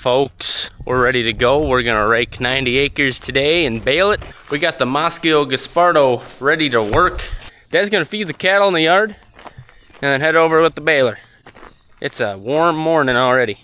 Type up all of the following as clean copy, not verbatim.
folks, we're ready to go. We're gonna rake 90 acres today and bale it. We got the Moscow Gaspardo ready to work. Dad's gonna feed the cattle in the yard and then head over with the baler. It's a warm morning already.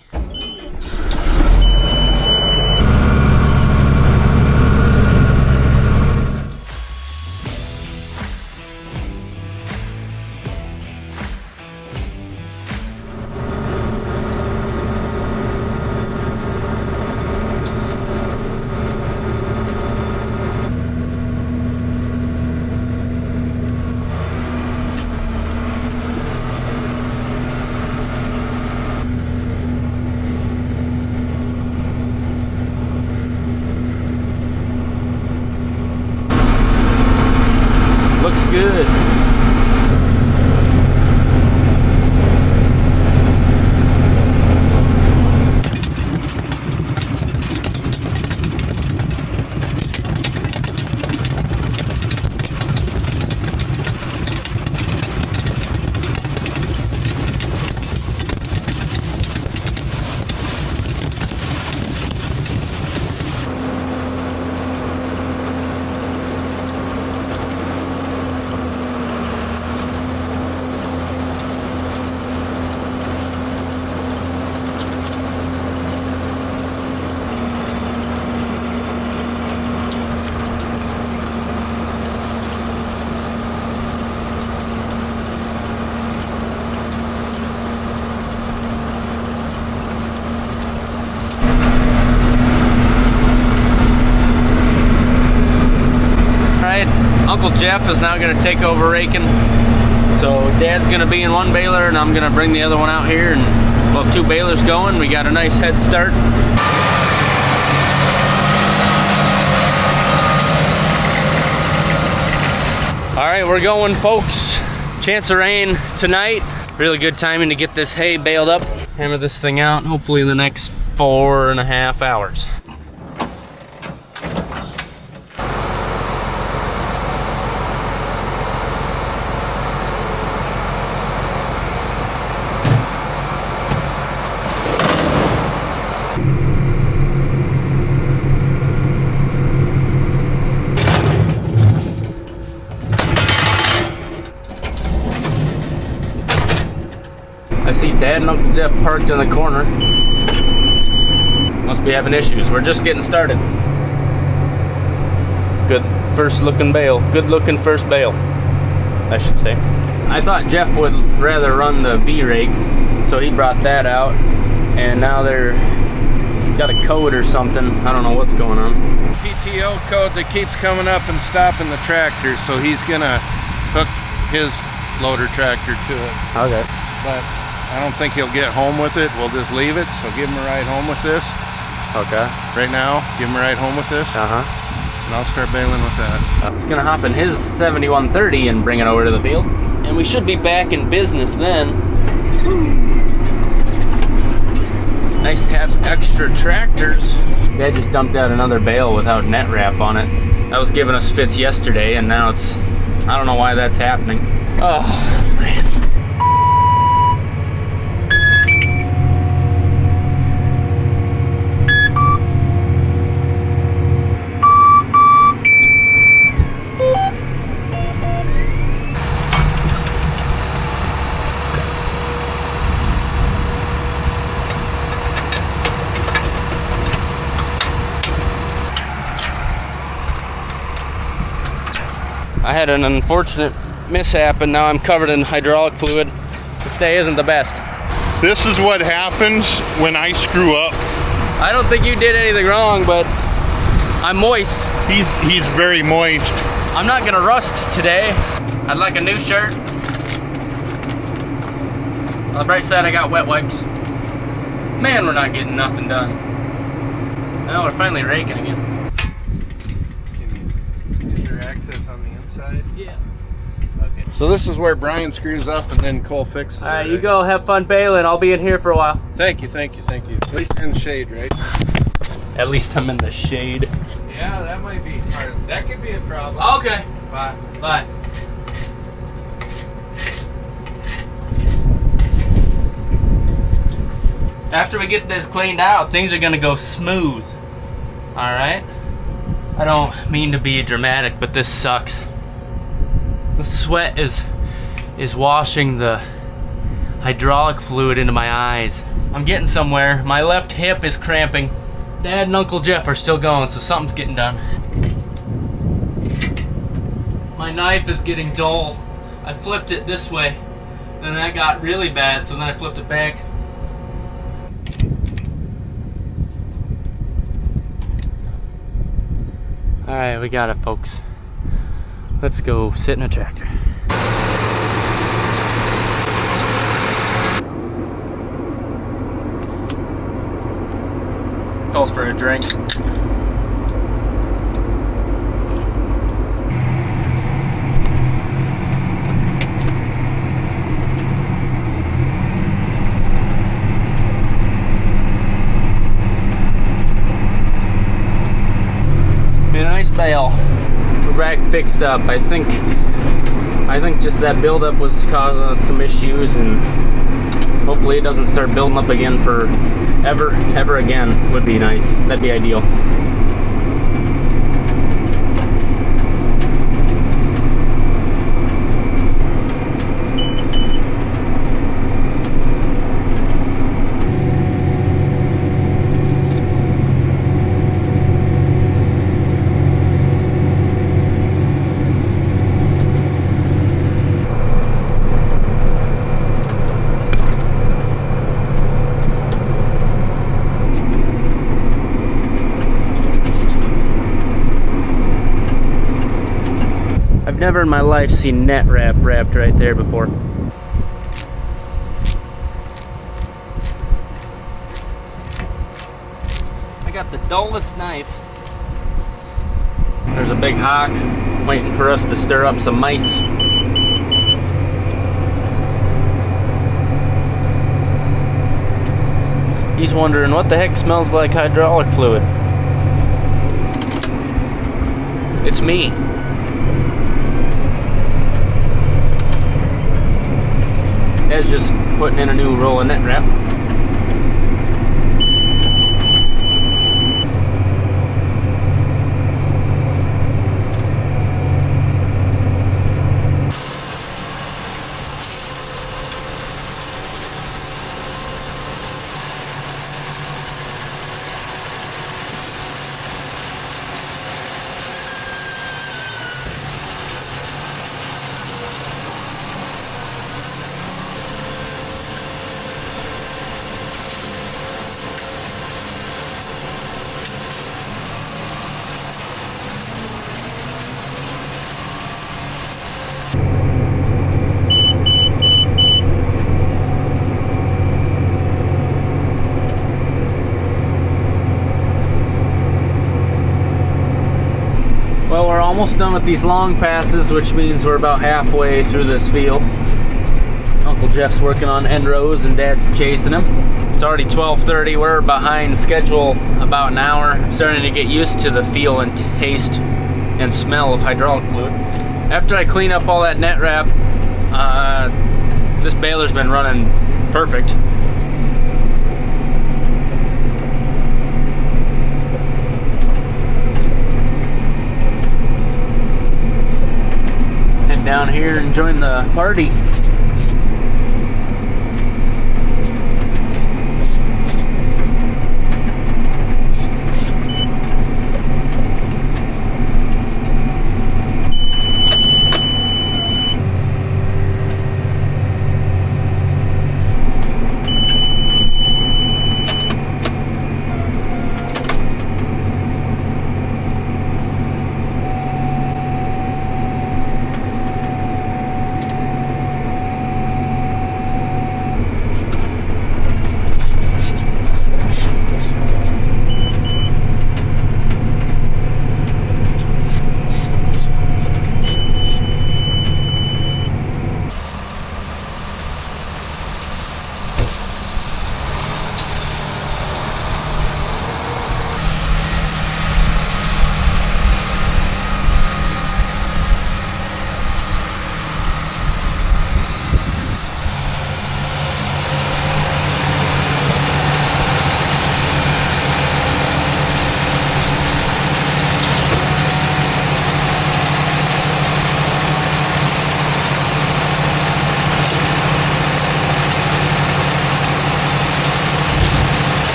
Looks good. Uncle Jeff is now going to take over raking. So Dad's going to be in one baler and I'm going to bring the other one out here and we'll have two balers going. We got a nice head start. Alright, we're going, folks. Chance of rain tonight. Really good timing to get this hay baled up. Hammer this thing out hopefully in the next 4.5 hours. I see Dad and Uncle Jeff parked in the corner. Must be having issues. We're just getting started. Good first looking bale. Good looking first bale, I should say. I thought Jeff would rather run the V-rake, so he brought that out. And now they're got a code or something. I don't know what's going on. PTO code that keeps coming up and stopping the tractor, so he's gonna hook his loader tractor to it. Okay. But I don't think he'll get home with it. We'll just leave it, so give him a ride home with this. Okay. Right now, give him a ride home with this. And I'll start baling with that. He's gonna hop in his 7130 and bring it over to the field. And we should be back in business then. Nice to have extra tractors. Dad just dumped out another bale without net wrap on it. That was giving us fits yesterday, and now it's, I don't know why that's happening. Oh, man. I had an unfortunate mishap and now I'm covered in hydraulic fluid. This day isn't the best. This is what happens when I screw up. I don't think you did anything wrong, but I'm moist. He's very moist. I'm not gonna rust today. I'd like a new shirt. On the bright side, I got wet wipes. Man, we're not getting nothing done. Now we're finally raking again. Is there access on the inside? Yeah. Okay. So this is where Brian screws up and then Cole fixes it. All right, you go have fun baling. I'll be in here for a while. Thank you, thank you, thank you. At least you're in the shade, right? At least I'm in the shade. Yeah, that might be hard. That could be a problem. Okay. Bye. Bye. After we get this cleaned out, things are gonna go smooth. Alright? I don't mean to be dramatic, but this sucks. The sweat is washing the hydraulic fluid into my eyes. I'm getting somewhere. My left hip is cramping. Dad and Uncle Jeff are still going, so something's getting done. My knife is getting dull. I flipped it this way, and that got really bad, so then I flipped it back. Alright, we got it, folks. Let's go sit in a tractor. Calls for a drink. Be a nice bale. We're back fixed up. I think just that buildup was causing us some issues, and hopefully it doesn't start building up again for ever again. Would be nice. That'd be ideal. Never in my life seen net wrapped right there before. I got the dullest knife. There's a big hawk waiting for us to stir up some mice. He's wondering what the heck smells like hydraulic fluid. It's me. That's just putting in a new roll of net wrap. Well, we're almost done with these long passes, which means we're about halfway through this field. Uncle Jeff's working on end rows and Dad's chasing him. It's already 12:30. We're behind schedule about an hour. I'm starting to get used to the feel and taste and smell of hydraulic fluid. After I clean up all that net wrap, this baler's been running perfect. Head down here and join the party.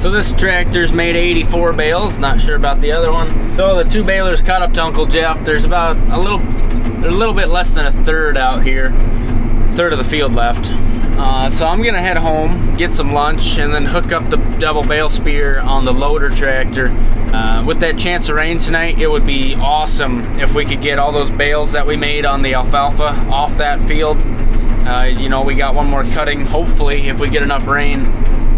So this tractor's made 84 bales, not sure about the other one. So the 2 balers caught up to Uncle Jeff. There's about a little bit less than a third out here. Third of the field left. So I'm gonna head home, get some lunch, and then hook up the double bale spear on the loader tractor. With that chance of rain tonight, it would be awesome if we could get all those bales that we made on the alfalfa off that field. You know, we got one more cutting. Hopefully, if we get enough rain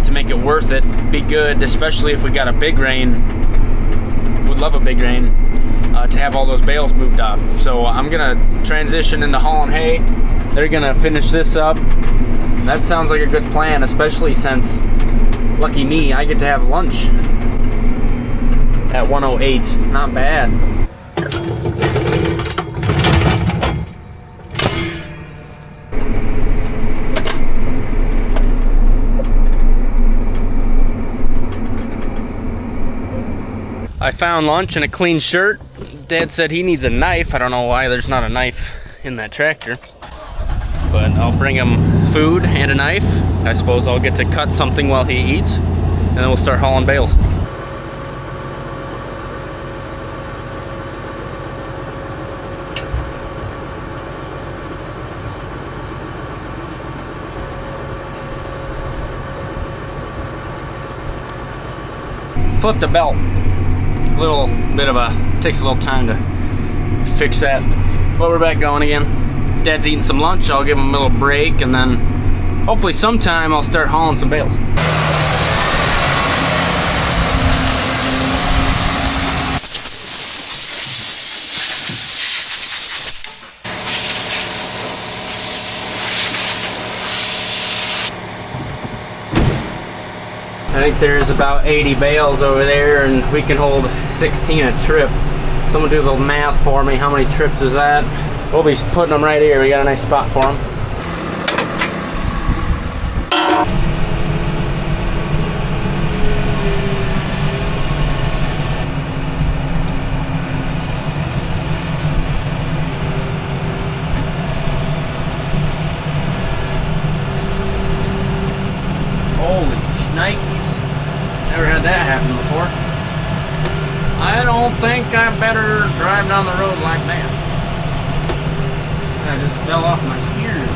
to make it worth it, be good, especially if we got a big rain. Would love a big rain to have all those bales moved off. So I'm gonna transition into hauling hay. They're gonna finish this up. That sounds like a good plan, especially since, lucky me, I get to have lunch at 1:08. Not bad. I found lunch and a clean shirt. Dad said he needs a knife. I don't know why there's not a knife in that tractor, but I'll bring him food and a knife. I suppose I'll get to cut something while he eats, and then we'll start hauling bales. Flip the belt. Little bit of takes a little time to fix that, but we're back going again. Dad's eating some lunch. I'll give him a little break, and then hopefully sometime I'll start hauling some bales. I think there's about 80 bales over there, and we can hold 16 a trip. Someone do a little math for me. How many trips is that? We'll be putting them right here. We got a nice spot for them. Holy shnikes. Never had that happen before. I don't think I better drive down the road like that. I just fell off my spears.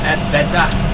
That's better.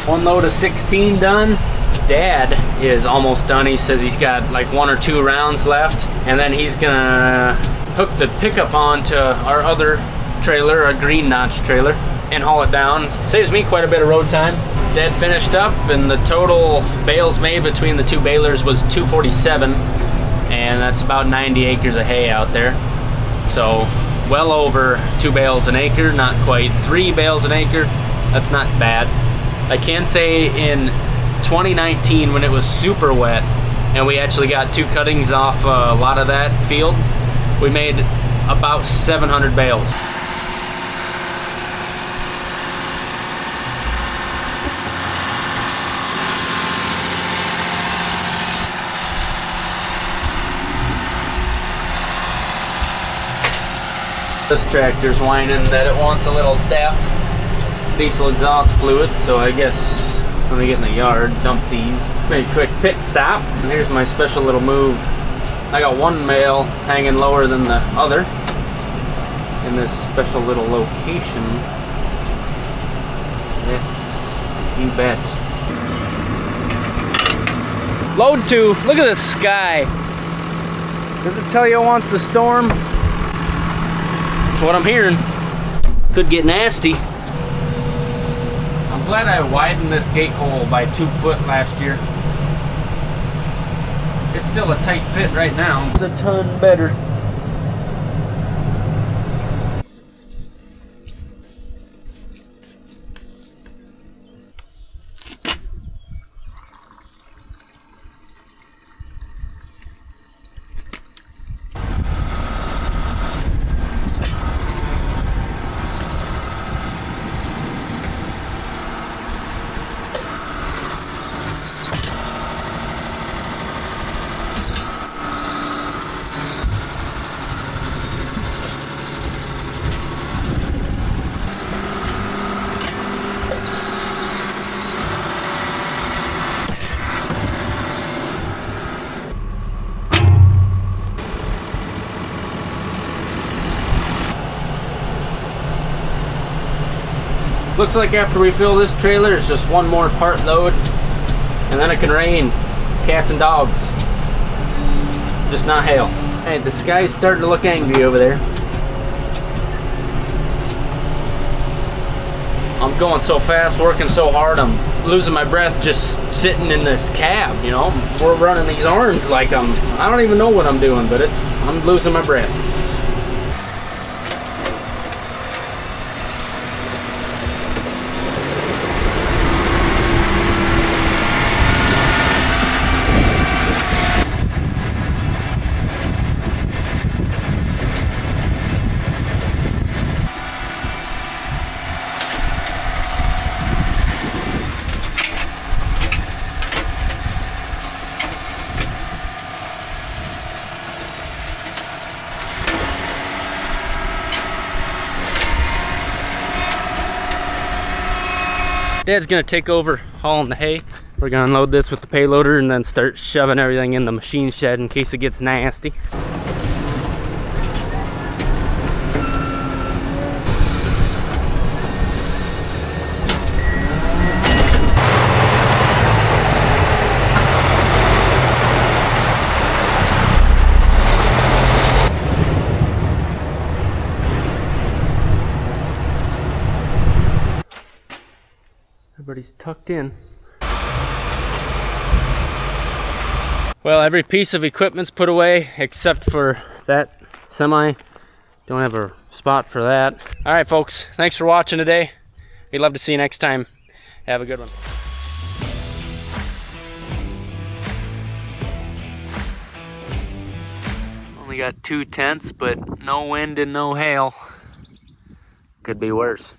One load of 16 done. Dad is almost done. He says he's got like 1 or 2 rounds left, and then he's gonna hook the pickup onto our other trailer, a green notch trailer, and haul it down. Saves me quite a bit of road time. Dad finished up, and the total bales made between the 2 balers was 247, and that's about 90 acres of hay out there. So well over 2 bales an acre, not quite 3 bales an acre. That's not bad. I can say in 2019, when it was super wet and we actually got 2 cuttings off a lot of that field, we made about 700 bales. This tractor's whining that it wants a little DEF, diesel exhaust fluid, so I guess when we get in the yard, dump these. Make a quick pit stop, and here's my special little move. I got one bale hanging lower than the other in this special little location. Yes, you bet. Load 2. Look at this sky. Does it tell you it wants to storm? That's what I'm hearing. Could get nasty. I'm glad I widened this gate hole by 2 foot last year. It's still a tight fit right now. It's a ton better. Looks like after we fill this trailer, it's just one more part load, and then it can rain cats and dogs. Just not hail. Hey, the sky's starting to look angry over there. I'm going so fast, working so hard, I'm losing my breath just sitting in this cab, you know? We're running these arms like I don't even know what I'm doing, but I'm losing my breath. Dad's gonna take over hauling the hay. We're gonna unload this with the payloader and then start shoving everything in the machine shed in case it gets nasty. Everybody's tucked in. Well, every piece of equipment's put away except for that semi. Don't have a spot for that. All right, folks, thanks for watching today. We'd love to see you next time. Have a good one. Only got 2 tenths, but no wind and no hail. Could be worse.